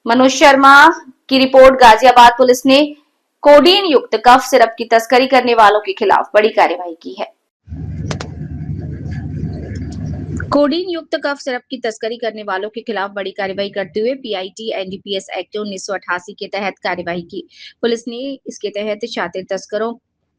मनोज शर्मा की report. Ghaziabad police ने codeine युक्त कफ सिरप की तस्करी करने वालों के खिलाफ बड़ी कार्रवाई की है। कोडीन युक्त कफ सिरप की तस्करी करने वालों के खिलाफ बड़ी कार्रवाई करते हुए पीआईटी एनडीपीएस एक्ट 1988 के तहत कार्रवाई की। पुलिस ने इसके तहत शातिर तस्करों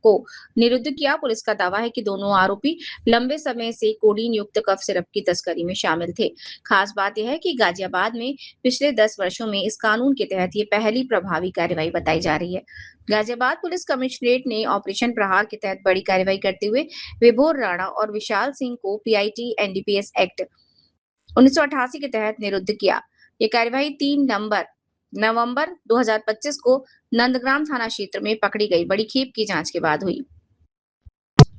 को निरुद्ध किया। पुलिस का दावा है कि दोनों आरोपी लंबे समय से कोडीन युक्त कफ सिरप की तस्करी में शामिल थे। खास बात यह है कि गाजियाबाद में पिछले 10 वर्षों में इस कानून के तहत ये पहली प्रभावी कार्रवाई बताई जा रही है। गाजियाबाद पुलिस कमिश्नरेट ने ऑपरेशन प्रहार के तहत बड़ी कार्रवाई करते हुए विभोर राणा और विशाल सिंह को पीआईटी एनडीपीएस एक्ट 1988 के तहत निरुद्ध किया। ये कार्रवाई 3 नवंबर 2025 को नंदग्राम थाना क्षेत्र में पकड़ी गई बड़ी खेप की जांच के बाद हुई।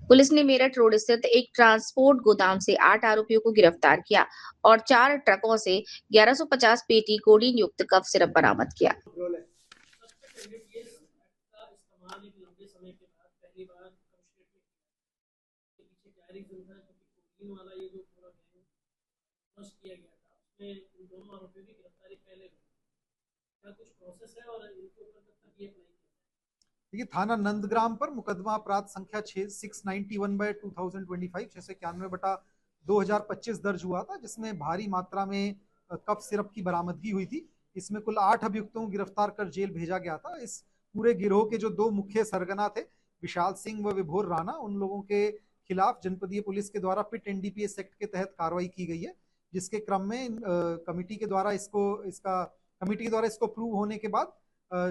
पुलिस ने मेरठ रोड स्थित एक ट्रांसपोर्ट गोदाम से 8 आरोपियों को गिरफ्तार किया और 4 ट्रकों से 1150 पेटी कोडीन युक्त कफ सिरप बरामद किया। किया गया था उसमें इन दोनों आरोपियों की गिरफ्तारी पहले क्या कुछ प्रोसेस है और इनके ऊपर कब तक ये अप्लाई किया? देखिए, थाना नंदग्राम पर मुकदमा अपराध संख्या 691/2025 691/2025 दर्ज हुआ था, जिसमें भारी मात्रा में कफ सिरप की बरामदगी हुई थी। इसमें कुल 8 अभियुक्तों को गिरफ्तार कर जेल भेजा गया था। इस पूरे गिरोह के जो 2 मुख्य सरगना थे, विशाल सिंह व विभोर राणा, उन लोगों के खिलाफ जनपदीय पुलिस के द्वारा पिट एनडीपीएस एक्ट के तहत कार्रवाई की गई है, जिसके क्रम में कमेटी के द्वारा इसको प्रूव होने के बाद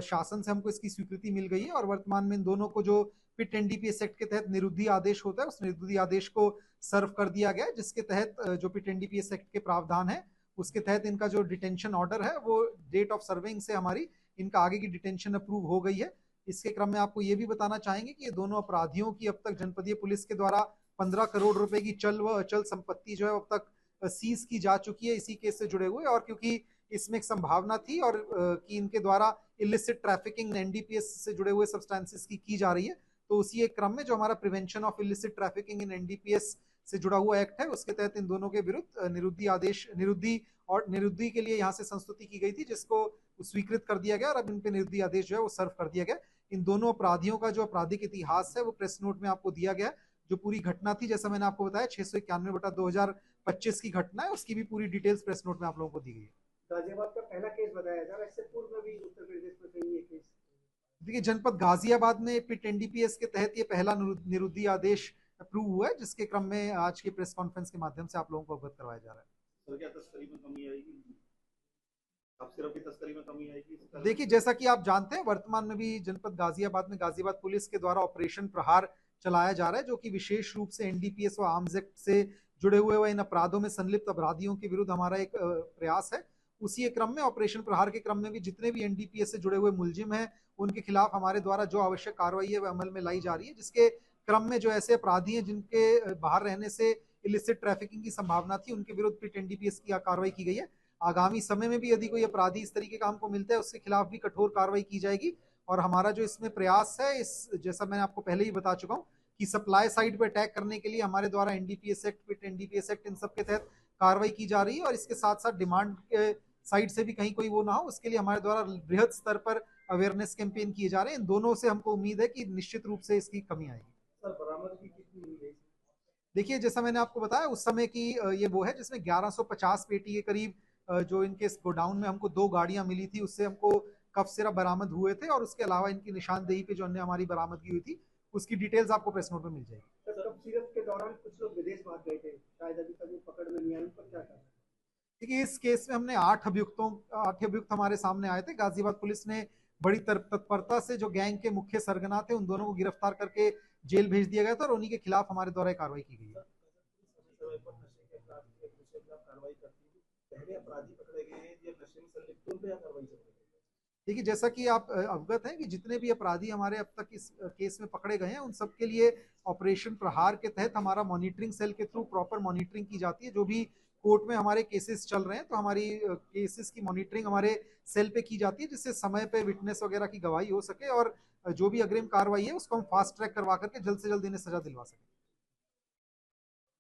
शासन से हमको इसकी स्वीकृति मिल गई है और वर्तमान में इन दोनों को जो पिट एनडीपीएस एक्ट के तहत निरुद्धि आदेश होता है, उस निरुद्धि आदेश को सर्व कर दिया गया, जिसके तहत जो पिट एनडीपीएस एक्ट के प्रावधान है उसके तहत इनका जो डिटेंशन ऑर्डर है वो डेट ऑफ सर्विंग से हमारी इनका आगे की डिटेंशन अप्रूव हो गई है। इसके क्रम में आपको ये भी बताना चाहेंगे कि ये दोनों अपराधियों की अब तक जनपदीय पुलिस के द्वारा 15 करोड़ रुपए की चल व अचल संपत्ति जो है अब तक सीज की जा चुकी है इसी केस से जुड़े हुए, और क्योंकि इसमें एक संभावना थी और कि इनके द्वारा इलिसिट ट्रैफिकिंग एनडीपीएस से जुड़े हुए सब्सटेंसेस की जा रही है, तो उसी एक क्रम में जो हमारा prevention of illicit trafficking in NDPS से जुड़ा हुआ एक्ट है उसके तहत इन दोनों के विरुद्ध निरुद्धि के लिए यहाँ से संस्तुति की गई थी, जिसको स्वीकृत कर दिया गया और अब इन पे निरुद्धि आदेश जो है वो सर्व कर दिया गया। इन दोनों अपराधियों का जो आपराधिक इतिहास है वो प्रेस नोट में आपको दिया गया। जो पूरी घटना थी, जैसा मैंने आपको बताया, 691/2025 की घटना है, उसकी भी पूरी डिटेल्स प्रेस नोट में आप लोगों को दी गई है। गाजियाबाद का पहला केस बताया जा रहा है, इससे पूर्व में भी उत्तर प्रदेश में कहीं ये केस? देखिए, जनपद गाजियाबाद में पिट एनडीपीएस के तहत ये पहला निरुद्धि आदेश अप्रूव हुआ है, जिसके क्रम में आज की प्रेस कॉन्फ्रेंस के माध्यम से आप लोगों को अवगत करवाया जा रहा है। सर, क्या तस्करी में कमी आएगी? कफ सिरप की तस्करी में कमी आएगी? देखिए, जैसा कि आप जानते हैं, वर्तमान में भी जनपद गाजियाबाद में गाजियाबाद पुलिस के द्वारा ऑपरेशन प्रहार चलाया जा रहा है, जो कि विशेष रूप से एनडीपीएस व आर्म्स एक्ट से जुड़े हुए व इन अपराधों में संलिप्त अपराधियों के विरुद्ध हमारा एक प्रयास है। उसी क्रम में ऑपरेशन प्रहार के क्रम में भी जितने भी एनडीपीएस से जुड़े हुए मुलजिम हैं उनके खिलाफ हमारे द्वारा जो आवश्यक कार्रवाई है वह अमल में लाई जा रही है, जिसके क्रम में जो ऐसे अपराधी हैं जिनके बाहर रहने से इलिसिट ट्रैफिकिंग की संभावना थी, उनके विरुद्ध पिट एनडीपीएस की कार्रवाई की गई है। आगामी समय में भी यदि कोई अपराधी इस तरीके का हमको मिलता है उसके खिलाफ भी कठोर कार्रवाई की जाएगी। और हमारा जो इसमें प्रयास है, इस जैसा मैंने आपको पहले ही बता चुका हूँ कि सप्लाई साइड पे अटैक करने के लिए हमारे द्वारा एनडीपीएस एक्ट, पिट एनडीपीएस एक्ट, इन सब के तहत कार्रवाई की जा रही है। और इसके साथ साथ डिमांड के साइड से भी कहीं कोई वो ना हो, उसके लिए हमारे द्वारा बृहद स्तर पर अवेयरनेस कैंपेन किए जा रहे हैं। इन दोनों से हमको उम्मीद है कि निश्चित रूप से इसकी कमी आएगी। सर, बरामदगी कितनी हुई है? देखिए, जैसा मैंने आपको बताया, उस समय की ये वो है जिसमें 1150 पेटी के करीब जो इनके गोडाउन में हमको 2 गाड़ियां मिली थी, उससे हमको कफ सिरप बरामद हुए थे, और उसके अलावा इनकी निशानदेही पे जो अन्य हमारी बरामदगी हुई थी उसकी डिटेल्स आपको प्रेस नोट में मिल जाएगी। सर, कफ सिरप के दौरान कुछ लोग विदेश भाग गए थे, शायद अभी तक वो पकड़ में नहीं आए, उन पर क्या करना? देखिए, इस केस में हमने 8 अभियुक्त हमारे सामने आए थे। गाजियाबाद पुलिस ने बड़ी तत्परता से जो गैंग के मुख्य सरगना थे उन दोनों को गिरफ्तार करके जेल भेज दिया गया था और उन्हीं के खिलाफ हमारे द्वारा कार्रवाई की गई है। देखिए, जैसा कि आप अवगत हैं कि जितने भी अपराधी हमारे अब तक इस केस में पकड़े गए हैं उन सब के लिए ऑपरेशन प्रहार के तहत हमारा मॉनिटरिंग सेल के थ्रू प्रॉपर मॉनिटरिंग की जाती है। जो भी कोर्ट में हमारे केसेस चल रहे हैं तो हमारी केसेस की मॉनिटरिंग हमारे सेल पे की जाती है, जिससे समय पे विटनेस वगैरह की गवाही हो सके और जो भी अग्रिम कार्रवाई है उसको हम फास्ट ट्रैक करवा करके जल्द से जल्द इन्हें सजा दिलवा सकें।